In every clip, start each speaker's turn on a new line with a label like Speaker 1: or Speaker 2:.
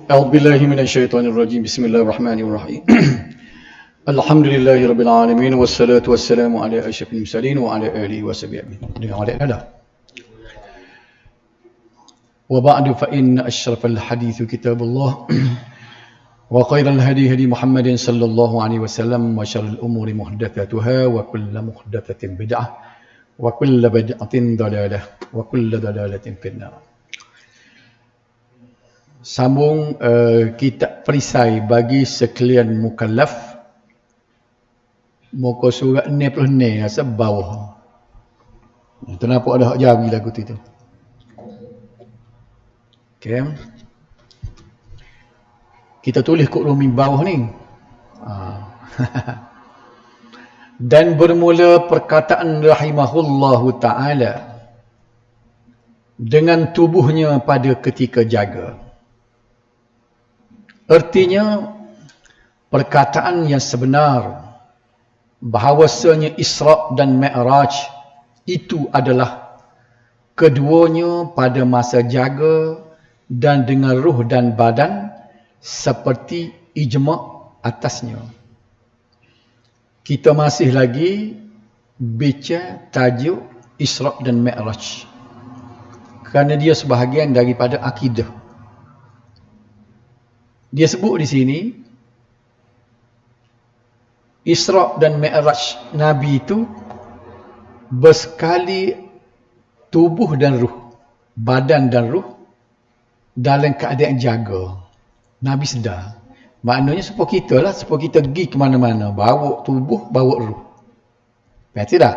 Speaker 1: أعوذ بالله من الشيطان الرجيم بسم الله الرحمن الرحيم الحمد لله رب العالمين والصلاة والسلام على أشرف المرسلين وعلى آله وصحبه أجمعين وبعد فإن أشرف الحديث كتاب الله وخير الهدي هدي محمد صلى الله عليه وسلم وشر الأمور محدثاتها وكل محدثة بدعة وكل بدعة ضلالة وكل ضلالة في النار. Sambung kitab perisai bagi sekalian mukallaf, muka surat 66 rasa bawah. Itu nampak ada hak jari lagu tu. Okay. Kita tulis kat rumi bawah ni. Dan bermula perkataan rahimahullahu ta'ala dengan tubuhnya pada ketika jaga. Artinya, perkataan yang sebenar bahawasanya Isra' dan Mi'raj itu adalah keduanya pada masa jaga dan dengan ruh dan badan seperti ijma' atasnya. Kita masih lagi bicara tajuk Isra' dan Mi'raj kerana dia sebahagian daripada akidah. Dia sebut di sini Isra' dan Mi'raj Nabi itu bersekali tubuh dan ruh, badan dan ruh dalam keadaan jaga. Nabi sedar. Maknanya supaya kita lah, supaya kita pergi ke mana-mana, bawa tubuh, bawa ruh. Berarti tak?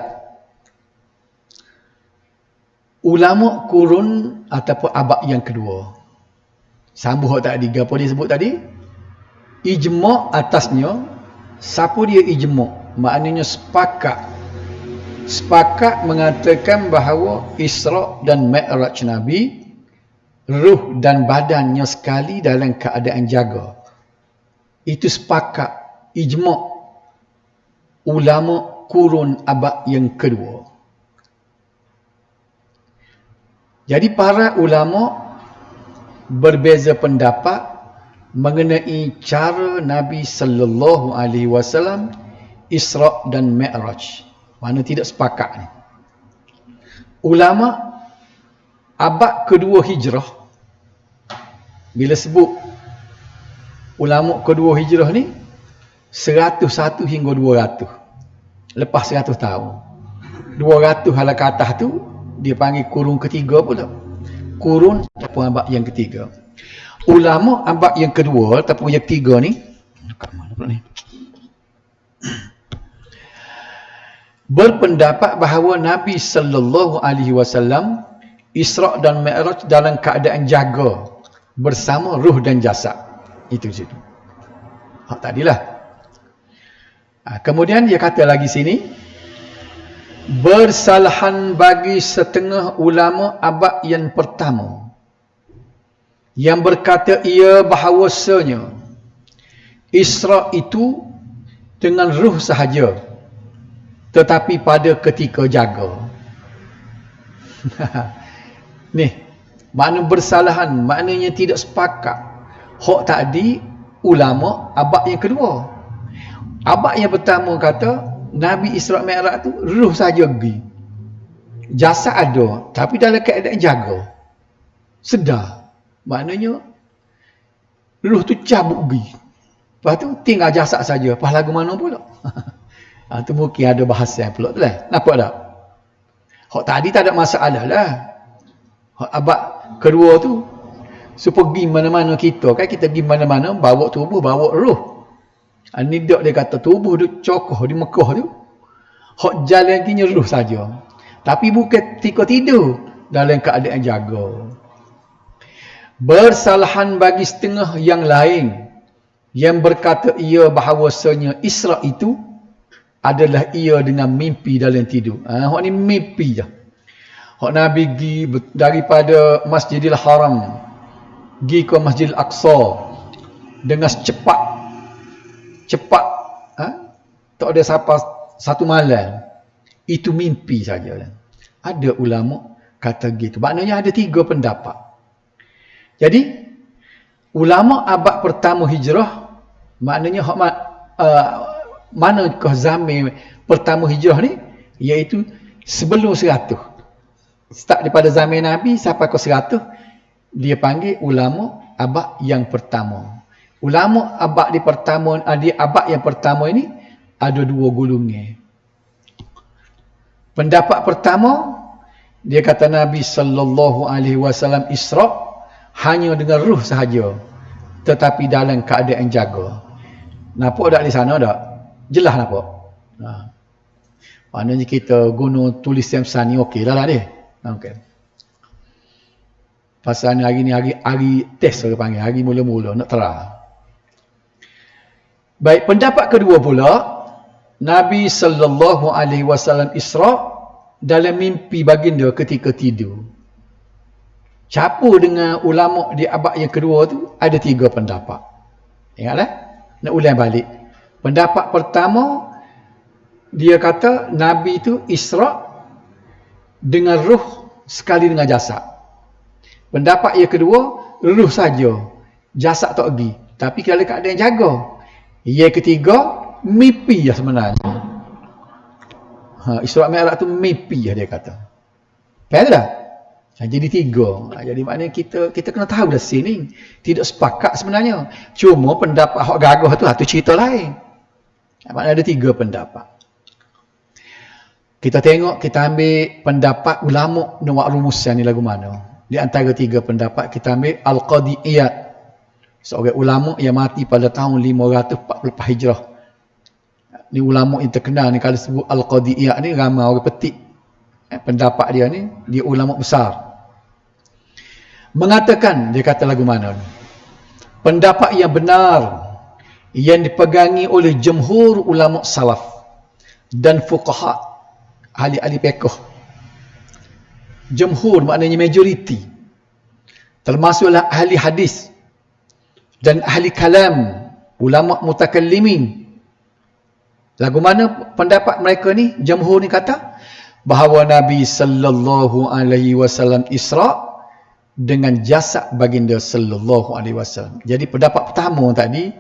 Speaker 1: Ulama kurun ataupun abad yang kedua. Sambung tadi, apa dia sebut tadi? Ijma' atasnya. Siapa dia ijma'? Maknanya sepakat. Sepakat mengatakan bahawa Isra' dan Mi'raj Nabi, ruh dan badannya sekali dalam keadaan jaga. Itu sepakat. Ijma' ulama kurun abad yang kedua. Jadi para ulama berbeza pendapat mengenai cara Nabi sallallahu alaihi wasallam Isra' dan Mi'raj. Mana tidak sepakat ni. Ulama abad kedua hijrah, bila sebut ulama kedua hijrah ni 101 hingga 200. Lepas 100 tahun. 200 hala ke atas tu dia panggil kurun ketiga pula. Kurun ataupun abad yang ketiga. Ulama abad yang kedua ataupun yang ketiga ni berpendapat bahawa Nabi sallallahu alaihi wasallam Isra' dan Mi'raj dalam keadaan jaga bersama ruh dan jasad. Itu situ. Hak tadilah. Kemudian dia kata lagi sini, bersalahan bagi setengah ulama abad yang pertama yang berkata ia bahawasanya Isra' itu dengan ruh sahaja tetapi pada ketika jaga. Ni makna bersalahan, maknanya tidak sepakat. Hak tadi ulama abad yang kedua. Abad yang pertama kata Nabi Isra' Mi'raj tu ruh saja pergi. Jasad ada, tapi dalam keadaan jaga. Sedar. Maknanya ruh tu cabut pergi. Lepas tu tinggal jasad saja. Lepas lagu mana pula? Tu mungkin ada bahasa pula tu lah. Nampak tak? Hak tadi tak ada masalah lah. Hak abad kedua tu supaya pergi mana-mana kita. Kan kita pergi mana-mana bawa tubuh, bawa ruh. Ini dia kata tubuh tu cokoh di Mekah tu. Hak jalan kinya ruh saja. Tapi bukan ketika tidur dalam keadaan jaga. Bersalahan bagi setengah yang lain yang berkata ia bahawasanya Isra' itu adalah ia dengan mimpi dalam tidur. Hak ni mimpi je. Hak Nabi pergi daripada Masjidil Haram pergi ke Masjidil Aqsa dengan cepat tak ada siapa satu malam. Itu mimpi saja. Ada ulama kata gitu. Maknanya ada 3 pendapat. Jadi ulama abad pertama hijrah, maknanya manakah zaman pertama hijrah ni, iaitu sebelum 100. Start daripada zaman Nabi sampai ke 100, dia panggil ulama abad yang pertama. Ulama abad yang pertama ini ada 2 golongan. Pendapat pertama, dia kata Nabi sallallahu alaihi wasallam Isra hanya dengan ruh sahaja, tetapi dalam keadaan jaga. Nampak tak di sana tak? Jelas nampak. Maknanya kita guna tulis Samsung ni okey lah dia. Okey. Pasal hari ni hari test orang panggil, hari mula-mula nak terang. Baik, pendapat kedua pula, Nabi sallallahu alaihi wasallam Isra dalam mimpi baginda ketika tidur. Campur dengan ulama di abad yang kedua tu ada 3 pendapat. Ingatlah, nak ulang balik. Pendapat pertama, dia kata Nabi tu Isra dengan ruh sekali dengan jasad. Pendapat yang kedua, ruh saja, jasad tak pergi, tapi kalau keadaan jaga. Yang ketiga, mimpi lah sebenarnya. Isra Mi'raj tu mimpi lah dia kata. Faham tak? Jadi 3. Jadi maknanya kita kena tahu dah sini tidak sepakat sebenarnya. Cuma pendapat hak gagah tu cerita lain. Maknanya ada 3 pendapat. Kita tengok, kita ambil pendapat ulama nak rumusan ni lagu mana. Di antara 3 pendapat kita ambil Al-Qadi Iyad, seorang ulama yang mati pada tahun 544 Hijrah. Ni ulama yang terkenal ni, kalau sebut Al-Qadi Iyad ni ramai orang petik. Pendapat dia ni, dia ulama besar. Mengatakan, dia kata lagu mana ni, pendapat yang benar yang dipegangi oleh jumhur ulama salaf dan fuqaha, ahli-ahli fiqh. Jumhur maknanya majoriti, termasuklah ahli hadis dan ahli kalam, ulama mutakallimin. Lagu mana pendapat mereka ni? Jumhur ni kata bahawa Nabi sallallahu alaihi wasallam Isra dengan jasad baginda sallallahu alaihi wasallam. Jadi pendapat pertama tadi,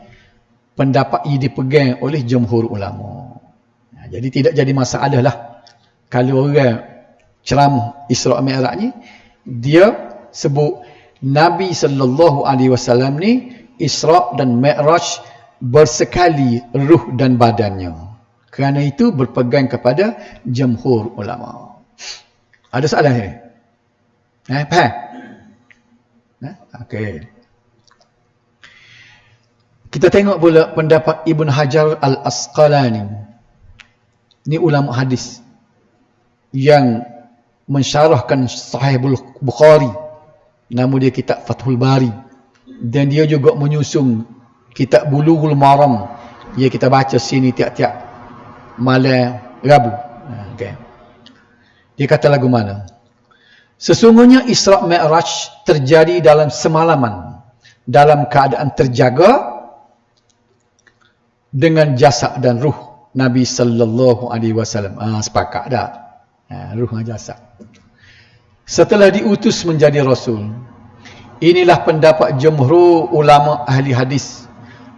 Speaker 1: pendapat ini dipegang oleh jumhur ulama. Jadi tidak jadi masalah lah kalau orang ceramah Isra Mi'raj ni dia sebut Nabi sallallahu alaihi wasallam ni Isra dan Mi'raj bersekali ruh dan badannya. Kerana itu berpegang kepada jumhur ulama. Ada soalan ni? Faham? Okey. Kita tengok pula pendapat Ibn Hajar Al-Asqalani. Ni ulama hadis yang mensyarahkan Sahih Bukhari. Nama dia kitab Fathul Bari. Dan dia juga menyusun kitab Bulughul Maram yang kita baca sini tiap-tiap malam Rabu. Okay. Dia kata lagu mana? Sesungguhnya Isra Mi'raj terjadi dalam semalaman dalam keadaan terjaga dengan jasad dan ruh Nabi sallallahu alaihi wasallam. Sepakat dah. Ruh dan jasad. Setelah diutus menjadi rasul. Inilah pendapat jumhur ulama ahli hadis,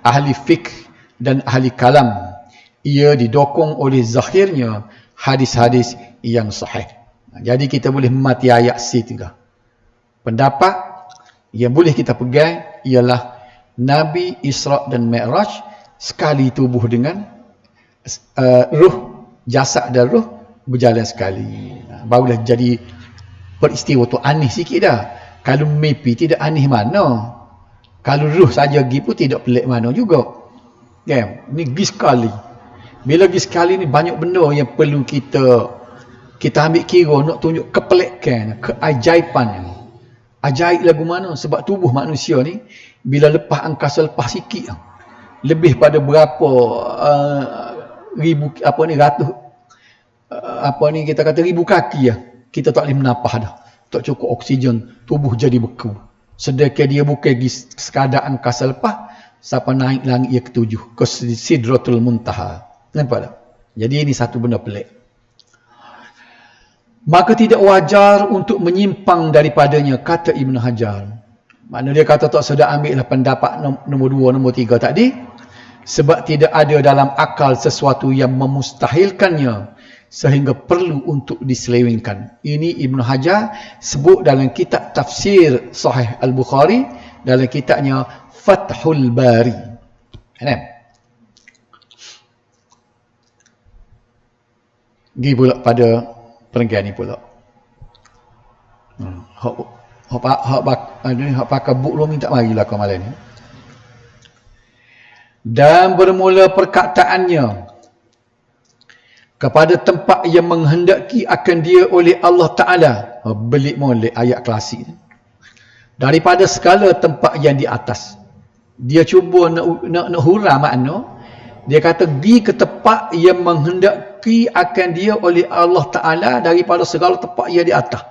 Speaker 1: ahli fiqh dan ahli kalam. Ia didokong oleh zahirnya hadis-hadis yang sahih. Jadi kita boleh memati ayat situ dah. Pendapat yang boleh kita pegang ialah Nabi Isra dan Mi'raj sekali tubuh dengan ruh, jasad dan ruh berjalan sekali. Barulah jadi peristiwa tu aneh sikit dah. Kalau mimpi tidak aneh mana. Kalau ruh saja pergi pun tidak pelik mana juga. Okay. Ni pergi sekali. Bila pergi sekali ni banyak benda yang perlu kita ambil kira nak tunjuk kepelikan, keajaiban. Ajaib lagu mana? Sebab tubuh manusia ni bila lepas angkasa lepas sikit lebih pada berapa ribu kita kata ribu kaki kita tak boleh menapah dah. Tak cukup oksigen, tubuh jadi beku. Sedangkan dia bukan sekadar angkasa lepas sampai naik langit yang ketujuh ke Sidratul Muntaha. Nampak tak? Jadi ini satu benda pelik. Maka tidak wajar untuk menyimpang daripadanya, kata Ibn Hajar. Maknanya dia kata tak sudah ambil lah pendapat nombor 2, nombor 3 tadi, sebab tidak ada dalam akal sesuatu yang memustahilkannya sehingga perlu untuk diselewengkan. Ini Ibn Hajar sebut dalam kitab tafsir Sahih Al-Bukhari, dalam kitabnya Fathul Bari. Pergi pula pada perenggan ni pula. Hak pakai buk lu minta marilah kau malam ni. Dan bermula perkataannya kepada tempat yang menghendaki akan dia oleh Allah Ta'ala. Belik molek ayat klasik ni. Daripada segala tempat yang di atas. Dia cuba nak hurah makna. Dia kata pergi ke tempat yang menghendaki akan dia oleh Allah Ta'ala daripada segala tempat yang di atas.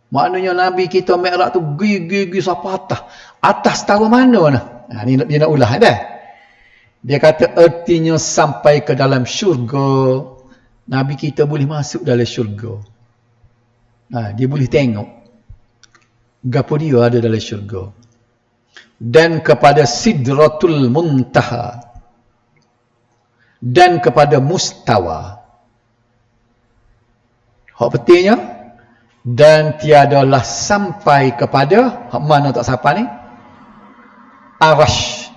Speaker 1: Maknanya Nabi kita Mi'raj tu pergi sampai atas. Atas tahu mana nah. Ni dia nak ulah dah. Dia kata artinya sampai ke dalam syurga. Nabi kita boleh masuk dalam syurga. Dia boleh tengok gapo dia ada dalam syurga. Dan kepada Sidratul Muntaha. Dan kepada Mustawa. Hak pentingnya, dan tiadalah sampai kepada mana tak siapa ni? Arash.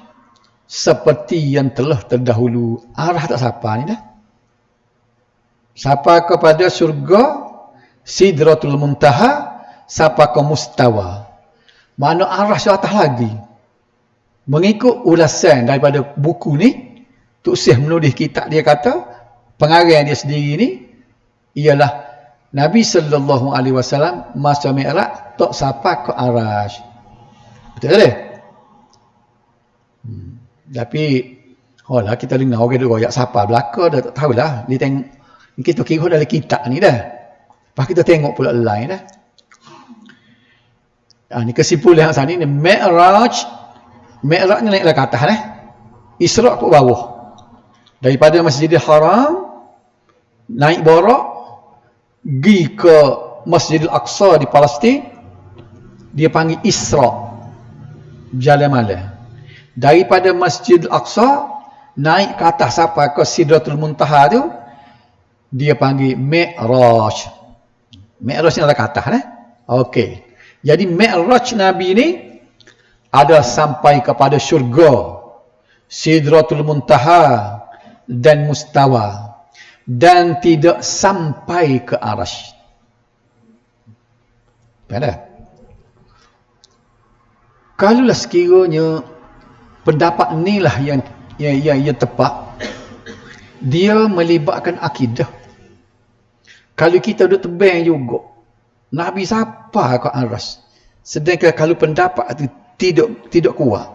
Speaker 1: Seperti yang telah terdahulu. Arah tak siapa ni dah. Sampai kepada syurga, Sidratul Muntaha, sampai ke Mustawa. Mana arah atas lagi. Mengikut ulasan daripada buku ni, Tuk Syekh menulis kitab, dia kata pengarang dia sendiri ni ialah Nabi sallallahu alaihi wasallam masa Mi'raj tak sampai ke Arash. Betul tak? Tapi lah kita dengar orang duk royak siapa belaka dah tak tahulah. Dia tengok kita kira dalam kitab ni dah. Lepas kita tengok pula lain dah. Ni kesimpulan yang tadi ni Mi'raj ni naiklah ke atas Isra' ke bawah. Daripada Masjidil Haram naik borak pergi ke Masjidil Aqsa di Palestin, dia panggil Isra', jalan malam. Daripada Masjidil Aqsa naik ke atas sampai ke Sidratul Muntaha tu, dia panggil Mi'raj. Mi'raj ni adalah ke atas Okey. Jadi Mi'raj Nabi ni ada sampai kepada syurga, Sidratul Muntaha dan Mustawa, dan tidak sampai ke Arash. Pada kalaulah sekiranya pendapat inilah yang tepat, dia melibatkan akidah. Kalau kita duduk tebang juga Nabi siapa ke Arash, sedangkan kalau pendapat itu tidak kuat,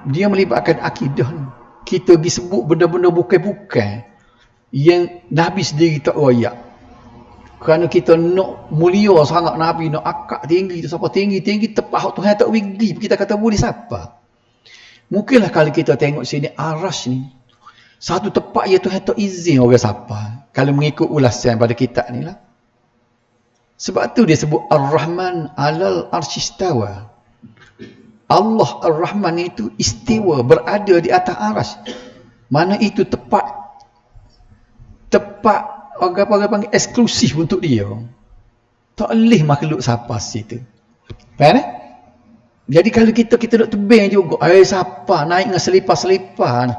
Speaker 1: dia melibatkan akidah. Kita pergi sebut benda-benda bukan-bukan yang Nabi sendiri tak royak. Kerana kita nak mulia sangat Nabi, nak akak tinggi, siapa tinggi-tinggi tepat Tuhan tak pergi, kita kata boleh siapa. Mungkinlah kalau kita tengok sini Arash ni satu tempat yang Tuhan tak izin orang siapa, kalau mengikut ulasan pada kitab ni lah. Sebab tu dia sebut Ar-Rahman alal arsyistawa. Allah Ar-Rahman itu istiwa, berada di atas Arash. Mana itu tepat orang panggil eksklusif untuk dia. Tak boleh makhluk siapa situ. Faham? Jadi kalau kita duk tebing juga, siapa naik dengan selipar-selipar.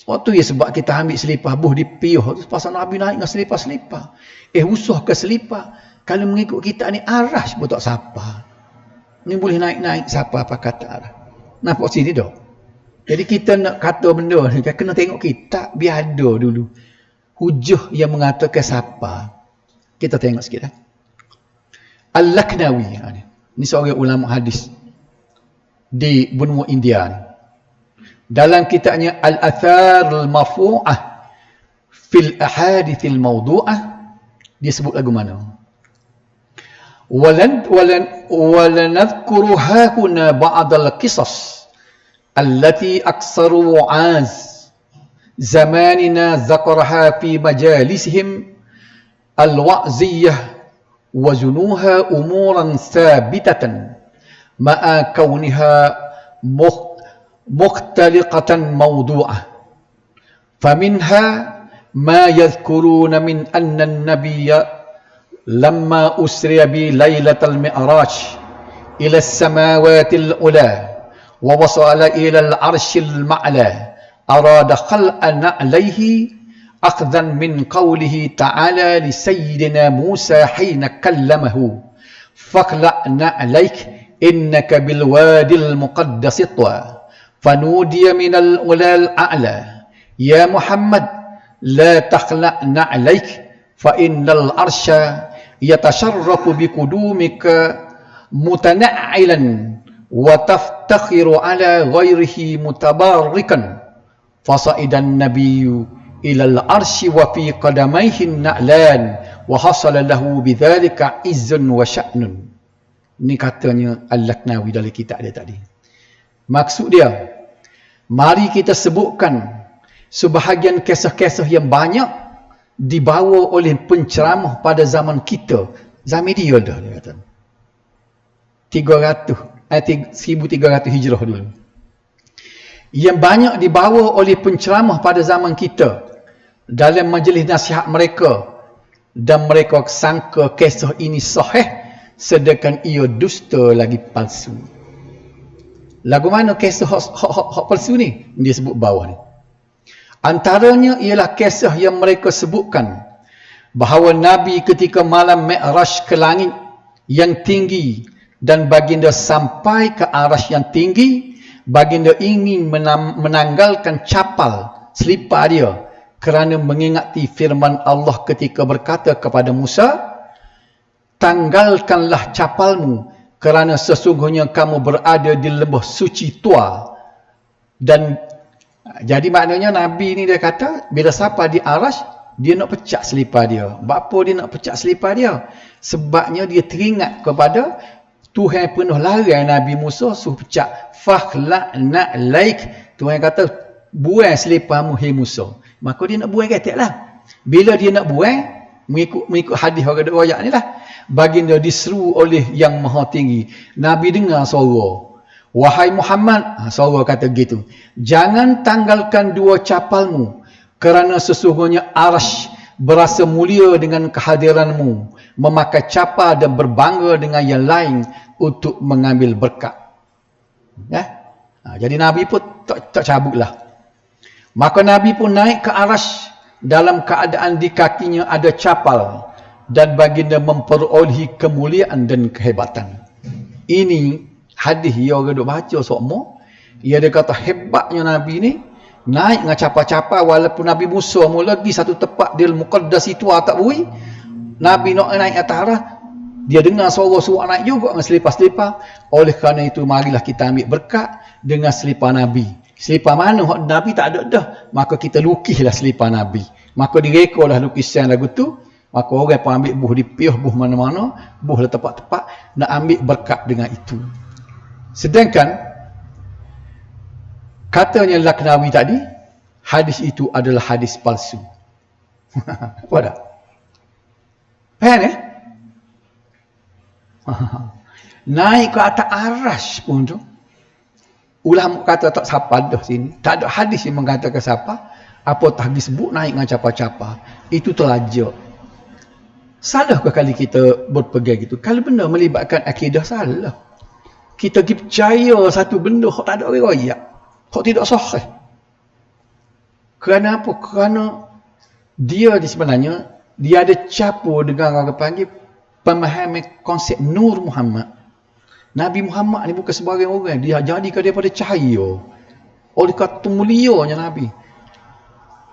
Speaker 1: Waktu ya sebab kita ambil selipar buh di piuh, pasal Nabi naik dengan selipar-selipar. Usah ke selipar. Kalau mengikut kita ni Arash pun tak siapa. Ni boleh naik-naik siapa apa kata arah. Nampak sini dah. Jadi kita nak kata benda ni, kena tengok kitab, biar ada dulu hujah yang mengatakan siapa. Kita tengok sikit Al-Laknawi ni seorang ulama hadis di benua India ni. Dalam kitabnya Al-Athar Al-Marfu'ah fil Ahadith Al-Mawdu'ah, dia sebut lagu mana? ولنذكر هاهنا بعض القصص التي أكثر وعاز زماننا ذكرها في مجالسهم الوعزية وزنوها أمورا ثابتة مع كونها مختلقة موضوعة فمنها ما يذكرون من أن النبي لما أسري بليلة المعراج إلى السماوات العلى ووصل إلى العرش المعلى أراد خلق نعليه أخذا من قوله تعالى لسيدنا موسى حين كلمه فاخلع نعليك إنك بالوادي المقدس طوى فنودي من العلا الأعلى يا محمد لا تخلع نعليك فإن العرش يتشرف بقدومك متنعلا وتفتخر على غيره متباركا فصعد النبي إلى العرش وفي قدميه النعلان وحصل له بذلك عز وشأن. Ini katanya Al-Laknawi dalam kitab dia tadi. Maksud dia, mari kita sebutkan sebahagian kisah-kisah yang banyak dibawa oleh penceramah pada zaman kita. Zaman dia dah, dia kata. 1300 Hijrah dulu. Yang banyak dibawa oleh penceramah pada zaman kita dalam majlis nasihat mereka, dan mereka sangka kisah ini sahih sedangkan ia dusta lagi palsu. Lagu mana kisah hak palsu ni? Dia sebut bawah ni. Antaranya ialah kisah yang mereka sebutkan bahawa Nabi ketika malam Mi'raj ke langit yang tinggi dan baginda sampai ke arasy yang tinggi, baginda ingin menanggalkan capal selipar dia kerana mengingati firman Allah ketika berkata kepada Musa, tanggalkanlah capalmu kerana sesungguhnya kamu berada di lembah suci tua. Dan jadi maknanya Nabi ni dia kata bila sampai di arasy dia nak pecah selipar dia. Apa dia nak pecah selipar dia? Sebabnya dia teringat kepada Tuhan penuh larang Nabi Musa suruh pecah. Fakhla'na laik. Tuhan kata buang seliparmu hai Musa. Maka dia nak buang katak lah. Bila dia nak buang, mengikut hadis orang royak ni lah, baginda diseru oleh yang maha tinggi. Nabi dengar suara, wahai Muhammad, suara kata gitu, jangan tanggalkan dua capalmu kerana sesungguhnya arasy berasa mulia dengan kehadiranmu, memakai capal dan berbangga dengan yang lain untuk mengambil berkat. Jadi Nabi pun tak cabutlah. Maka Nabi pun naik ke arasy dalam keadaan di kakinya ada capal dan baginda memperolehi kemuliaan dan kehebatan. Ini hadis yang orang duk baca sokmo. Ia dia kata hebatnya Nabi ni naik dengan capal-capal walaupun Nabi Musa mula pergi satu tempat di Al-Muqaddas itu tak boleh. Nabi nak naik atas arah, dia dengar suara-suara naik juga dengan selipar-selipar. Oleh kerana itu marilah kita ambil berkat dengan selipar Nabi. Selipar mana Nabi tak ada dah, maka kita lukislah selipar Nabi. Maka direkalah lukisan lagu tu. Maka orang pun ambil buh dipiuh, buh mana-mana, buh tempat-tempat, nak ambil berkat dengan itu. Sedangkan katanya Laknawi tadi, hadis itu adalah hadis palsu. Apa dah? Faham Naik ke atas arasy pun tu, ulama kata tak siapa dah sini. Tak ada hadis yang mengatakan siapa. Apa tak disebut naik dengan capa-capa. Itu terlajak. Salah ke kali kita berpegang gitu? Kalau benda melibatkan akidah, salah. Kita percaya satu benda yang tak ada riwayat, yang tidak sahih. Kerana apa? Kerana dia sebenarnya dia ada campur dengan orang panggil pemahaman konsep Nur Muhammad. Nabi Muhammad ni bukan sebagai orang, dia jadikan daripada cahaya. Oleh kata mulianya Nabi.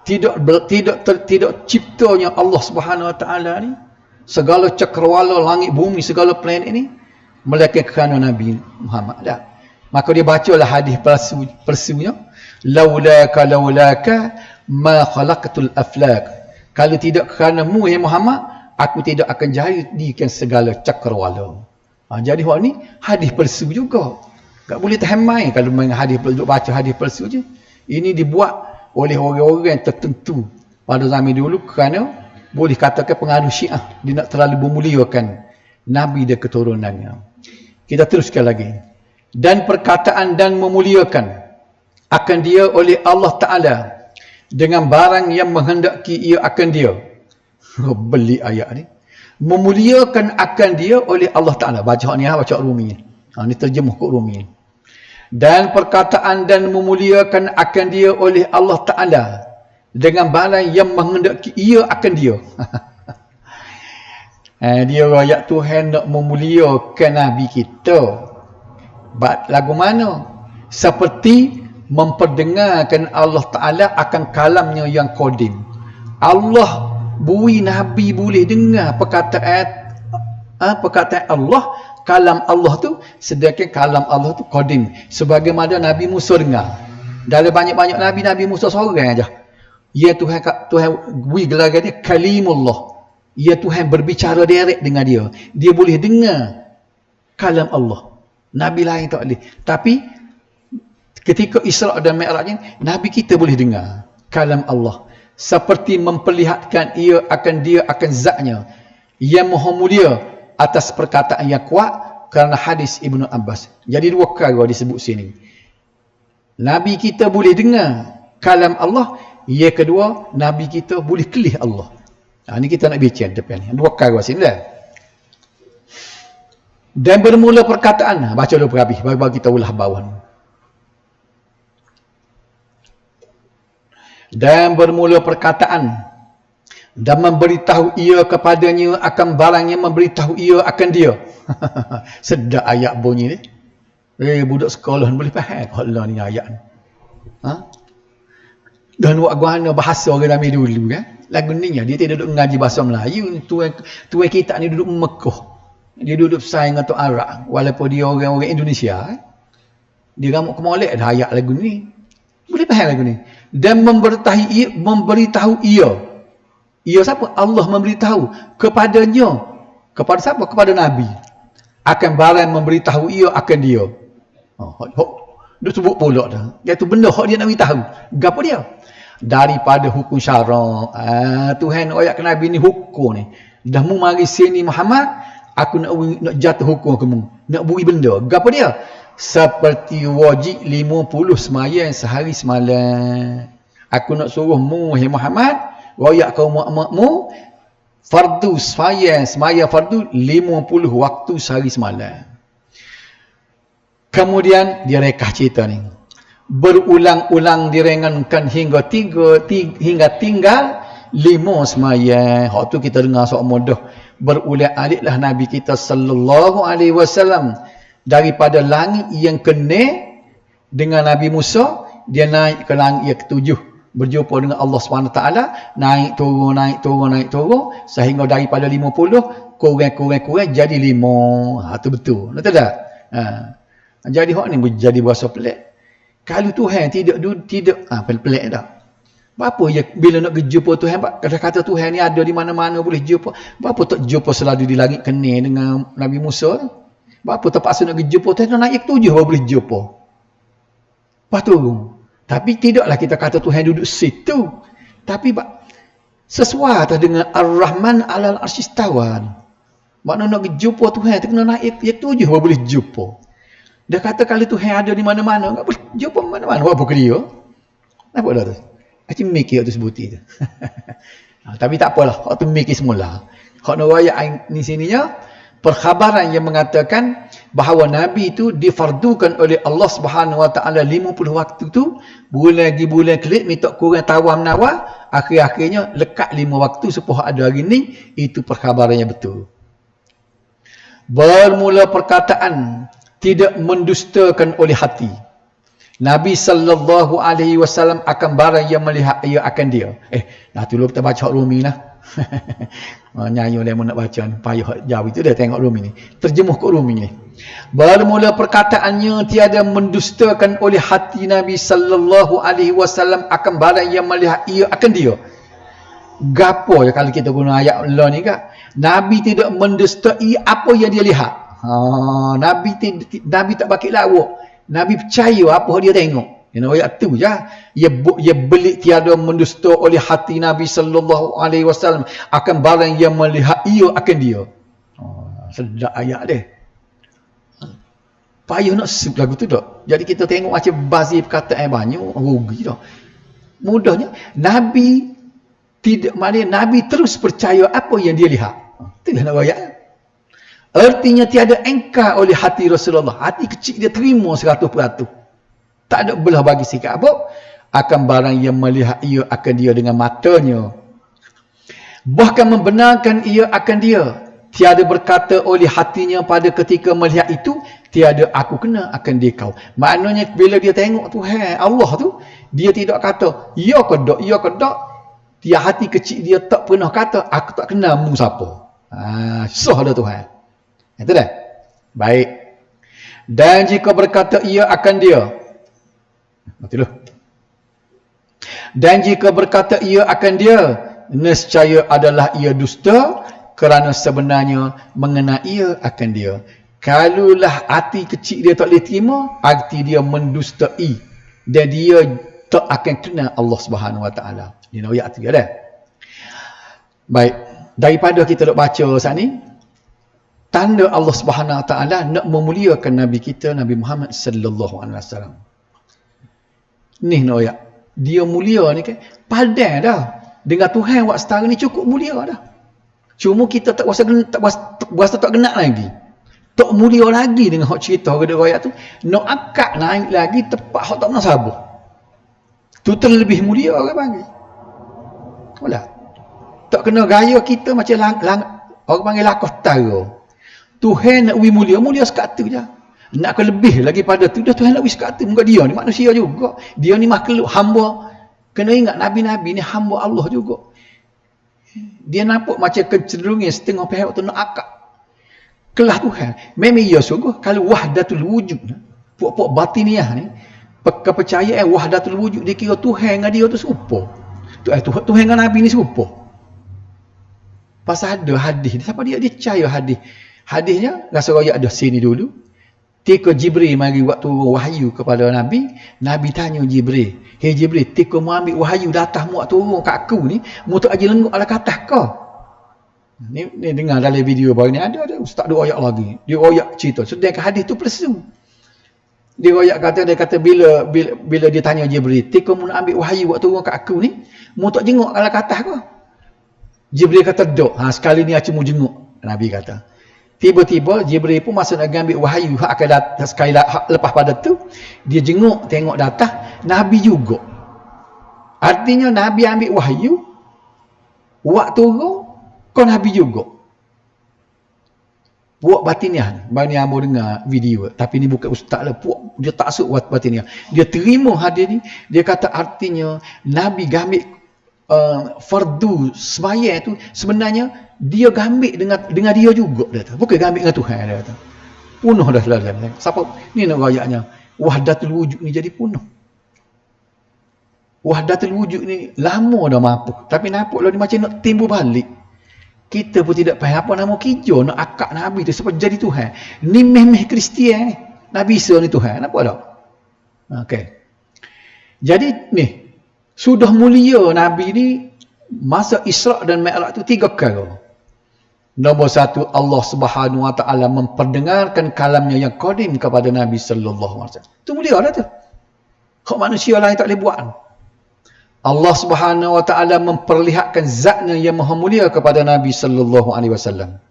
Speaker 1: Tidak ciptanya Allah Subhanahu Wa Taala ni segala cakrawala, langit bumi, segala planet ini melainkan kerana Nabi Muhammad. Dah. Maka dia bacalah hadis palsunya, laulaka ma khalaqatul aflak. Kalau tidak kerana mu ya Muhammad, aku tidak akan jadikan segala cakrawala. Jadi hak ni hadis palsu juga. Tak boleh tahan main kalau main hadis palsu, baca hadis palsu je. Ini dibuat oleh orang-orang tertentu pada zaman dulu kerana boleh katakan pengaruh Syiah. Dia nak terlalu memuliakan Nabi dan keturunannya. Kita teruskan lagi. Dan perkataan dan memuliakan akan dia oleh Allah Ta'ala dengan barang yang menghendaki ia akan dia. Beli ayat ni. Memuliakan akan dia oleh Allah Ta'ala. Baca ni, baca Rumi. Ni terjemuh kot Rumi. Dan perkataan dan memuliakan akan dia oleh Allah Ta'ala dengan barang yang menghendaki ia akan dia. Dia rakyat Tuhan nak memuliakan Nabi kita. Lagu mana? Seperti memperdengarkan Allah Ta'ala akan kalamnya yang qadim. Allah bui Nabi boleh dengar perkataan Allah, kalam Allah tu, sedangkan kalam Allah tu qadim. Sebagaimana Nabi Musa dengar. Dalam banyak-banyak Nabi Musa seorang aja. Ya Tuhan bui gelar dia kalimullah. Ya Tuhan berbicara direct dengan dia. Dia boleh dengar kalam Allah. Nabi lain tak boleh. Tapi ketika Isra' dan Mi'rajnya, Nabi kita boleh dengar kalam Allah. Seperti memperlihatkan ia akan zatnya yang maha mulia atas perkataan yang kuat kerana hadis Ibnu Abbas. Jadi dua kali disebut sini. Nabi kita boleh dengar kalam Allah. Yang kedua, Nabi kita boleh kelih Allah. Ini kita nak bincang depan ni. Dua kali sini lah. Dan bermula perkataan. Baca dulu perhabis. Bagi kita ulah bawah. Dan bermula perkataan. Dan memberitahu ia kepadanya akan barang yang memberitahu ia akan dia. Sedap ayat bunyi ni. Budak sekolah boleh faham. Allah ni ayat ni. Dan buat guana bahasa orang Nabi dulu kan. Lagu ni dia tidak duduk mengaji bahasa Melayu. Tuan kita ni duduk Mekah. Dia duduk bersaing dengan Arab. Walaupun dia orang-orang Indonesia. Dia ramuk ke molek dah ayat lagu ni. Boleh faham lagu ni. Dan memberitahu ia. Ia siapa? Allah memberitahu kepadanya. Kepada siapa? Kepada Nabi. Akan barang memberitahu ia akan dia. Dia sebut pula dah. Iaitu benda hak dia nak beritahu. Gapo dia? Daripada hukum syarak. Tuhan ayat ke Nabi ni hukum ni. Dah mu mari sini Muhammad, aku nak jatuh hukum kamu. Nak bui benda. Gapo dia? Seperti wajib 50 sembahyang sehari semalam. Aku nak suruh mu, hai Muhammad, royak kaum makmu, fardu sembahyang fardu 50 waktu sehari semalam. Kemudian dia rekah cerita ni. Berulang-ulang direngankan hingga tinggal 5 sembahyang. Hak tu kita dengar sok mudah. Berulang-aliklah Nabi kita sallallahu alaihi wasallam daripada langit yang kena dengan Nabi Musa, dia naik ke langit yang ketujuh, berjumpa dengan Allah SWT, naik turun sehingga daripada 50 kurang jadi 5. Tu betul. Betul tak? Jadi hak ni jadi bahasa pelik. Kalau Tuhan tidak pelik tak? Apa ya bila nak jumpa Tuhan, kata-kata Tuhan ni ada di mana-mana boleh jumpa. Apa tak jumpa selalu di langit kena dengan Nabi Musa? Apa terpaksa nak jumpa Tuhan, naik 7 baru boleh jumpa. Lepas tu. Tapi tidaklah kita kata Tuhan duduk situ. Tapi sesuai dengan Ar-Rahman alal arsyistawa. Maknanya nak jumpa Tuhan tu kena naik 7 baru boleh jumpa. Dia kata kalau Tuhan ada di mana-mana, tak boleh jumpa mana-mana. Apa ke dia? Apa dah tu? Macam mikir tu sebuti tu. Tapi tak apalah. Hak tu mikir semula. Hak nak rakyat ni sininya, perkhabaran yang mengatakan bahawa Nabi itu difardukan oleh Allah Subhanahu Wa Taala 50 waktu tu, bulan kelip minta kurang tawam nawar, akhir-akhirnya lekat 5 waktu sepuh ada hari ni. Itu perkhabaran yang betul. Bermula perkataan tidak mendustakan oleh hati. Nabi sallallahu alaihi wasallam akan barang yang melihat ia akan dia. Dulu kita baca Rumi lah. Nyanyi dia nak baca ni, payah jauh itu dia tengok Rumi ni. Terjemuh ke Rumi ni. Bermula perkataannya tiada mendustakan oleh hati Nabi sallallahu alaihi wasallam akan barang yang melihat ia akan dia. Gapo ya kalau kita guna ayat Allah ni kan? Nabi tidak mendustai apa yang dia lihat. Nabi tak bakit lawak. Nabi percaya apa dia tengok. Ayat tu je. Ia belik tiada mendusta oleh hati Nabi sallallahu alaihi wasallam akan barang yang melihat ia akan dia. sedap ayat dia. Payah nak sip lagu tu tak. Jadi kita tengok macam bazir perkataan banyak, rugi dah. Mudahnya Nabi tidak, maknanya Nabi terus percaya apa yang dia lihat. Itulah nak ayat. Artinya tiada engkar oleh hati Rasulullah. Hati kecil dia terima 100%. Tak ada belah bagi sikap apa. Akan barang yang melihat ia akan dia dengan matanya. Bahkan membenarkan ia akan dia. Tiada berkata oleh hatinya pada ketika melihat itu, tiada aku kena akan dia kau. Maknanya bila dia tengok Tuhan Allah tu, dia tidak kata ya ke tak, ya ke tak. Dia hati kecil dia tak pernah kata aku tak kenal mu siapa. Susah dah Tuhan. Itu dah. Baik. Dan jika berkata ia akan dia. Betul. Dan jika berkata ia akan dia, nescaya adalah ia dusta, kerana sebenarnya mengenai ia akan dia. Kalulah hati kecil dia tak boleh terima, arti dia mendustai. Dan dia tak akan kenal Allah Subhanahu Wa Taala. Dia nak ayat tu dah. Baik. Daripada kita nak baca saat ni, tanda Allah Subhanahu Wa Taala nak memuliakan Nabi kita, Nabi Muhammad sallallahu alaihi wasallam. Ni nak ayat. Dia mulia ni kan, padan dah. Dengan Tuhan buat setara ni cukup mulia dah. Cuma kita tak berasa tak kena lagi. Tak mulia lagi dengan hak cerita ke riwayat tu. Nak akak naik lagi tepat hak tak pernah sabar. Tu terlebih mulia ke panggil. Olah. Tak kena gaya kita macam orang panggil lakoh tara. Tuhan nak wi mulia sekat tu je. Nak ke lebih lagi pada tu dah Tuhan nak wi sekat tu. Muka dia ni manusia juga. Dia ni makhluk hamba. Kena ingat nabi-nabi ni hamba Allah juga. Dia nampak macam kecenderungan setengah pihak tu nak akak kelah Tuhan. Memang ia sungguh kalau wahdatul wujud, puak-puak batiniah ni, kepercayaan wahdatul wujud dia kira Tuhan dengan dia tu serupa. Tuhan dengan Nabi ni serupa. Pasal ada hadis. Siapa dia percaya hadis. Hadisnya rasa raya ada sini dulu. Tika Jibril mari buat turun wahyu kepada Nabi. Nabi tanya Jibril, "Hei Jibril, tika mu ambil wahyu datang mu turun kat aku ni, mu tak aja lengguk ala katah kau?" Ni dengar dalam video baru ni ada ustaz dua ayat lagi. Dia ayat cerita. Sedangkan hadis tu palsu. Dia ayat dia kata bila dia tanya Jibril, "Tika mu nak ambil wahyu buat turun kat aku ni, mu tak jenguk ala katah kau?" Jibril kata, "Dok, sekali ni aku mu jenguk." Nabi kata. Tiba-tiba Jibril pun masa nak ambil wahyu hak akan datang sekali lepas pada tu dia jenguk tengok datang Nabi juga. Artinya Nabi ambil wahyu waktu turun kau Nabi juga. Puak batiniah. Baru ni ambo dengar video tapi ni bukan ustaz lah. Puak dia tak asuk batiniah. Dia terima hadis ni, dia kata artinya Nabi ambil fardu sembahyang tu sebenarnya dia gambik dengan dia juga dia kata. Bukan gambik dengan Tuhan dia kata. Punuh dah selesai. Siapa ni nak rayaknya wahdatul wujud ni jadi punuh. Wahdatul wujud ni lama dah mampu tapi nampaklah ni macam nak timbul balik. Kita pun tidak faham apa nama kijo nak akak Nabi tu sebab jadi Tuhan. Ni meh Kristian ni. Nabi Isa ni Tuhan. Nampak tak? Okey. Jadi ni sudah mulia Nabi ni masa Isra' dan Mi'raj tu 3 kali. Nombor 1, Allah Subhanahu Wa Taala memperdengarkan kalamnya yang qadim kepada Nabi sallallahu alaihi wasallam. Tu mulia dah tu. Hak manusia lain tak boleh buat. Allah Subhanahu Wa Taala memperlihatkan zatnya yang maha mulia kepada Nabi sallallahu alaihi wasallam.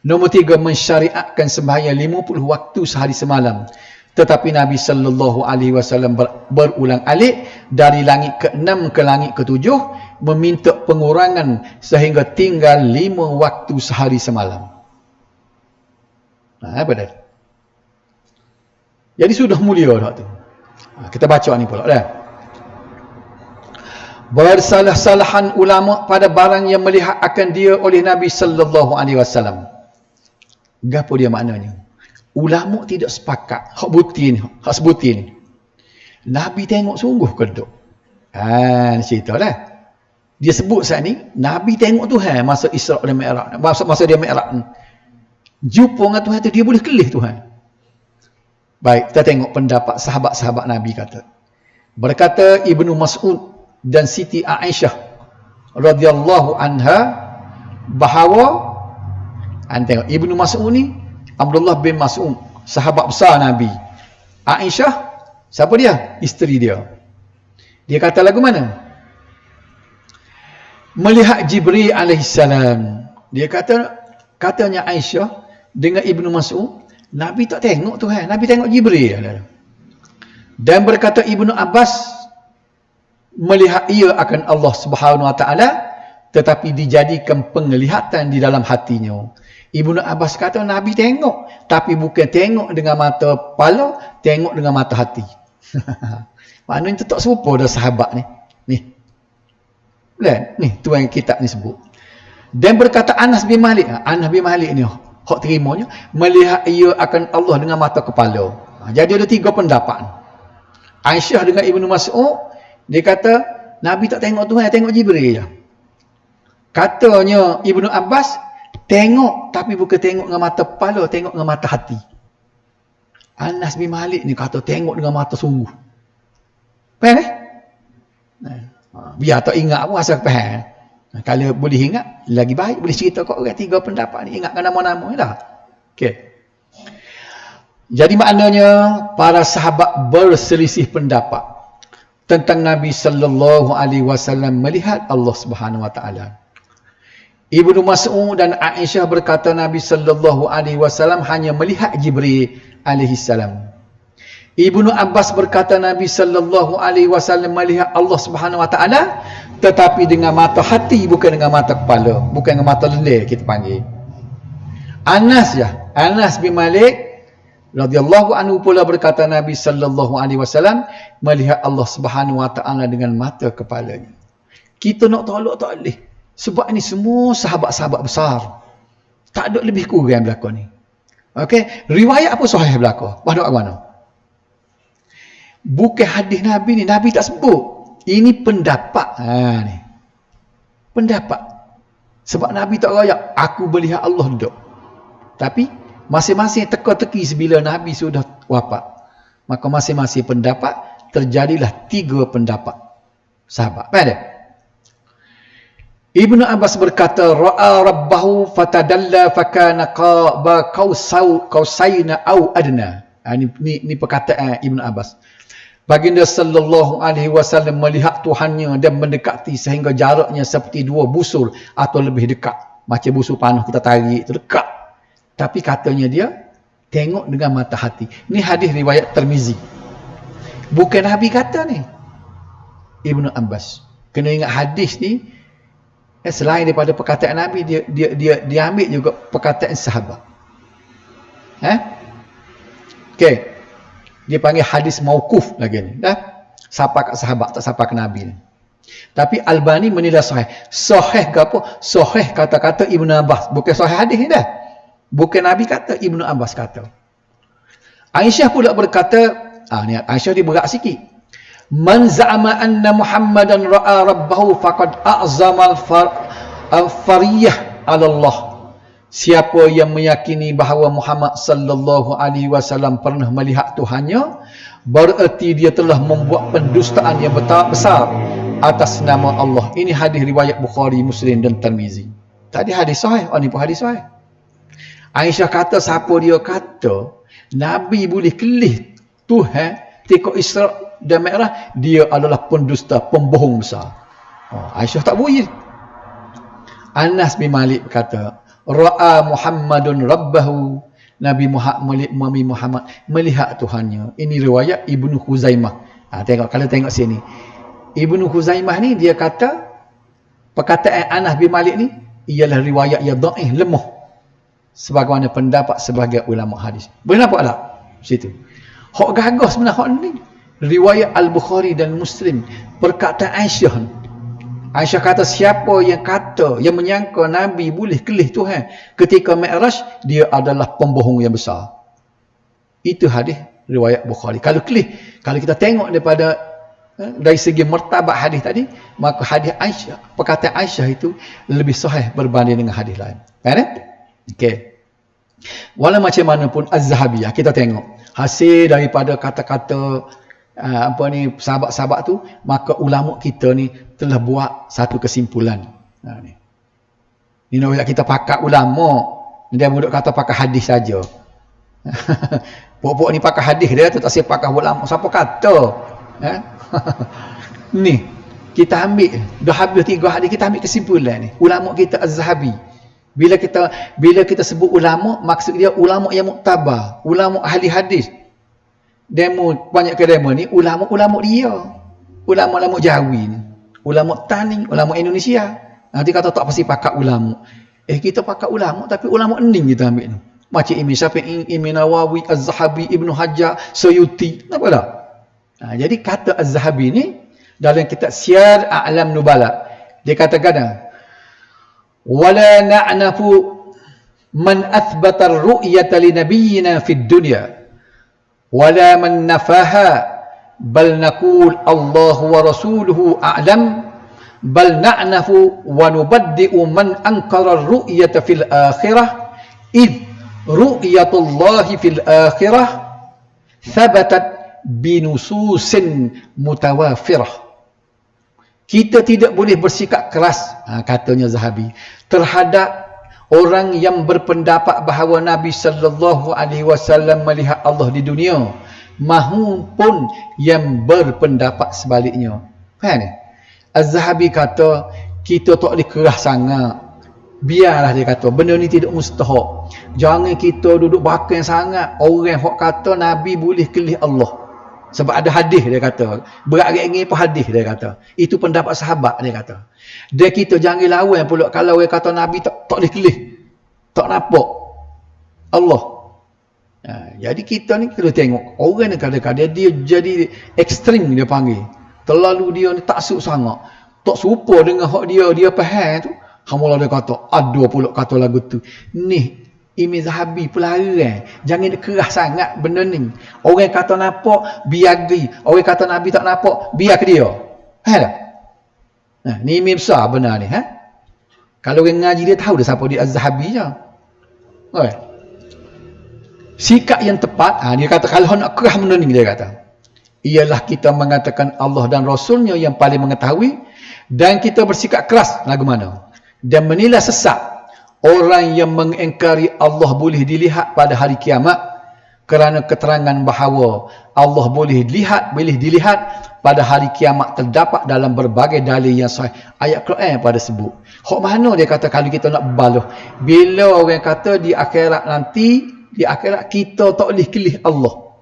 Speaker 1: Nombor 3, mensyariatkan sembahyang 50 waktu sehari semalam. Tetapi Nabi sallallahu alaihi wasallam berulang-alik dari langit ke-6 ke langit ke-7 meminta pengurangan sehingga tinggal 5 waktu sehari semalam. Apa dah? Jadi sudah mulia dah tu. Kita baca ni pula dah. Bersalah-salahan ulama pada barang yang melihat akan dia oleh Nabi sallallahu alaihi wasallam. Gapo dia maknanya? Ulama tidak sepakat hak butin, hak sebutin. Nabi tengok sungguh ke tak? Ceritalah. Dia sebut saat ni Nabi tengok Tuhan masa Isra' dan Mi'raj. Masa dia Mi'raj. Jumpa dengan Tuhan tu dia boleh kelih Tuhan. Baik, kita tengok pendapat sahabat-sahabat Nabi kata. Berkata Ibnu Mas'ud dan Siti Aisyah radhiyallahu anha bahawa Tengok Ibnu Mas'ud ni, Abdullah bin Mas'ud, sahabat besar Nabi. Aisyah, siapa dia? Isteri dia. Dia kata lagu mana? Melihat Jibril alaihissalam. Dia katanya Aisyah dengan Ibnu Mas'ud, Nabi tak tengok Tuhan, Nabi tengok Jibril. Dan berkata Ibnu Abbas, melihat ia akan Allah Subhanahu Wa Taala, tetapi dijadikan penglihatan di dalam hatinya. Ibnu Abbas kata Nabi tengok, tapi bukan tengok dengan mata kepala, tengok dengan mata hati. Maknanya tu tak serupa dah sahabat ni. Ni tuan kitab ni sebut. Dan berkata Anas bin Malik ni hak terimanya, melihat ia akan Allah dengan mata kepala. Jadi ada 3 pendapat. Aisyah dengan Ibnu Mas'ud, dia kata Nabi tak tengok Tuhan, tengok Jibril je. Katanya Ibnu Abbas, tengok tapi bukan tengok dengan mata kepala, tengok dengan mata hati. Anas bin Malik ni kata tengok dengan mata sungguh. Faham biar tak ingat pun asal faham. Kalau boleh ingat, lagi baik boleh cerita kat orang 3 pendapat ni, ingatkan nama-nama dah. Okey. Jadi maknanya para sahabat berselisih pendapat tentang Nabi sallallahu alaihi wasallam melihat Allah Subhanahu wa taala. Ibnu Mas'ud dan Aisyah berkata Nabi sallallahu alaihi wasallam hanya melihat Jibril alaihi salam. Ibnu Abbas berkata Nabi sallallahu alaihi wasallam melihat Allah Subhanahu wa taala, tetapi dengan mata hati, bukan dengan mata kepala, bukan dengan mata lelai kita panggil. Anas bin Malik radhiyallahu anhu pula berkata Nabi sallallahu alaihi wasallam melihat Allah Subhanahu wa taala dengan mata kepalanya. Kita nak tolak tak boleh. Sebab ini semua sahabat-sahabat besar. Tak ada lebih kurang belaka ni. Okey, riwayat apa sahih belaka? Pada mana? Bukan hadis Nabi ni, Nabi tak sebut. Ini pendapat. Ni. Pendapat. Sebab Nabi tak raya aku melihat Allah duduk. Tapi masing-masing teka-teki sebila Nabi sudah wafat. Maka masing-masing pendapat terjadilah 3 pendapat sahabat. Faham tak? Ibnu Abbas berkata ra'a rabbahu fatadalla fakana qaba qausaina au adna. Ini perkataan Ibnu Abbas. Baginda sallallahu alaihi wasallam melihat Tuhannya dan mendekati sehingga jaraknya seperti 2 busur atau lebih dekat. Macam busur panah kita tarik tu dekat. Tapi katanya dia tengok dengan mata hati. Ini hadis riwayat Tirmizi. Bukan Nabi kata ni. Ibnu Abbas. Kena ingat hadis ni selain daripada perkataan Nabi, dia ambil juga perkataan sahabat. Okey. Dia panggil hadis mauquf lagi ni. Dah sapa kat sahabat, tak sapa ke Nabi ni. Tapi Albani menilai sahih. Sahih ke apa? Sahih kata-kata Ibnu Abbas. Bukan sahih hadis ni dah. Bukan Nabi kata, Ibnu Abbas kata. Aisyah pula berkata, ni Aisyah dia berat sikit. Man za'ama anna Muhammadan ra'a rabbahu faqad a'zama al-fariyah 'ala Allah. Siapa yang meyakini bahawa Muhammad sallallahu alaihi wasallam pernah melihat Tuhannya, bererti dia telah membuat pendustaan yang besar atas nama Allah. Ini hadis riwayat Bukhari, Muslim dan Tirmizi. Tadi hadis sahih, ini pun hadis sahih. Aisyah kata, siapa dia kata Nabi boleh kelih Tuhan ketika Isra dan Mi'raj, dia adalah pendusta, pembohong besar. Aisyah tak boleh. Anas bin Malik kata, ra'a Muhammadun rabbahu, Nabi Muhammad melihat Tuhannya. Ini riwayat Ibnu Khuzaimah. Tengok, kalau tengok sini, Ibnu Khuzaimah ni dia kata perkataan Anas bin Malik ni ialah riwayat yang dhaif, lemah, sebagaimana pendapat sebagai ulama hadis. Boleh nampak tak situ? Hak gagah sebenarnya hak ni riwayat Al-Bukhari dan Muslim, perkataan Aisyah. Aisyah kata siapa yang menyangka Nabi boleh kelih Tuhan ketika Mi'raj, dia adalah pembohong yang besar. Itu hadis riwayat Bukhari. Kalau kita tengok daripada dari segi martabat hadis tadi, maka hadis Aisyah, perkataan Aisyah itu lebih sahih berbanding dengan hadis lain. Faham? Okey. Walau macam mana pun Az-Zahabiyah, kita tengok hasil daripada kata-kata sahabat-sahabat tu, maka ulama kita ni telah buat satu kesimpulan. Ni nak kita pakat ulama, Dia budak kata pakai hadis saja. Pokok ni pakai hadis dia tu, tak siap pakai ulama. Siapa kata? Ni, kita ambil, dah habis 3 hadis, kita ambil kesimpulan ni. Ulama kita Az-Zahabi. Bila kita sebut ulama, maksud dia ulama yang muktabar, ulama ahli hadis. Demo banyak ke demo ni ulama dia. Ulama Jawi ni. Ulama Tani, ulama Indonesia. Nanti kata tak pasti pakai ulama. Kita pakai ulama tapi ulama ending kita ambil ni. Macam Imam Syafi'i, Imam Nawawi, Az-Zahabi, Ibnu Hajar, Suyuti. Kenapa tak? Jadi kata Az-Zahabi ni dalam kitab Siyar A'lam Nubala, dia katakan wala na'nafu man athbata ar-ru'yata li nabiyyina fid dunya wala man nafaha bal naqul Allah wa rasuluhu a'lam bal na'nafu wa nubaddi'u man ankara ar-ru'yata fil akhirah id ru'yatullahi fil akhirah thabatat binususin mutawafirah. Kita tidak boleh bersikap keras, katanya Zahabi, terhadap orang yang berpendapat bahawa Nabi sallallahu alaihi wasallam melihat Allah di dunia, mahupun yang berpendapat sebaliknya. Faham ni? Az-Zahabi kata kita tak boleh keras sangat. Biarlah, dia kata benda ni tidak mustahak. Jangan kita duduk bakal sangat orang hok kata Nabi boleh kelih Allah. Sebab ada hadis, dia kata. Berat-berat pun hadis, dia kata. Itu pendapat sahabat, dia kata. Dia kita jangan lawan pula kalau orang kata Nabi tak boleh kelih. Tak nampak Allah. Jadi kita ni kena tengok. Orang ni kadang-kadang dia jadi ekstrim, dia panggil. Terlalu dia ni taksub sangat. Tak serupa dengan hak dia faham tu. Hamulah dia kata, ada pula kata lagu tu. Ni Imam Zahabi pelarang. Jangan keras sangat benda ni. Orang kata nampak, biar pergi. Orang kata Nabi tak nampak, biar ke dia. Tak? Ni Imam besar benar ni. Kalau orang ngaji dia tahu dah siapa dia Az-Zahabi je. Sikap yang tepat, dia kata kalau nak keras benda ni, dia kata, ialah kita mengatakan Allah dan Rasulnya yang paling mengetahui, dan kita bersikap keras lagu mana. Dan menilai sesat orang yang mengingkari Allah boleh dilihat pada hari kiamat kerana keterangan bahawa Allah boleh dilihat pada hari kiamat terdapat dalam berbagai dalil yang sahih. Ayat Quran pada sebut. Hak mana dia kata kalau kita nak berbaluh? Bila orang kata di akhirat nanti, di akhirat kita tak boleh kelih Allah.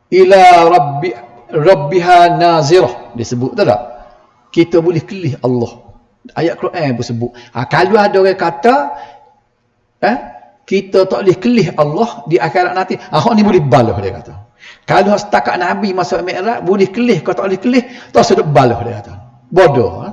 Speaker 1: Ila rabbiha nazirah. Dia sebut tak? Kita boleh kelih Allah. Ayat Quran pun sebut. Kalau ada orang kata kita tak boleh kelih Allah di akhirat nanti, hak ni boleh balah, dia kata. Kalau setakat Nabi masuk Mi'raj boleh kelih, kau tak boleh kelih, tak sedap balah, dia kata. Bodoh.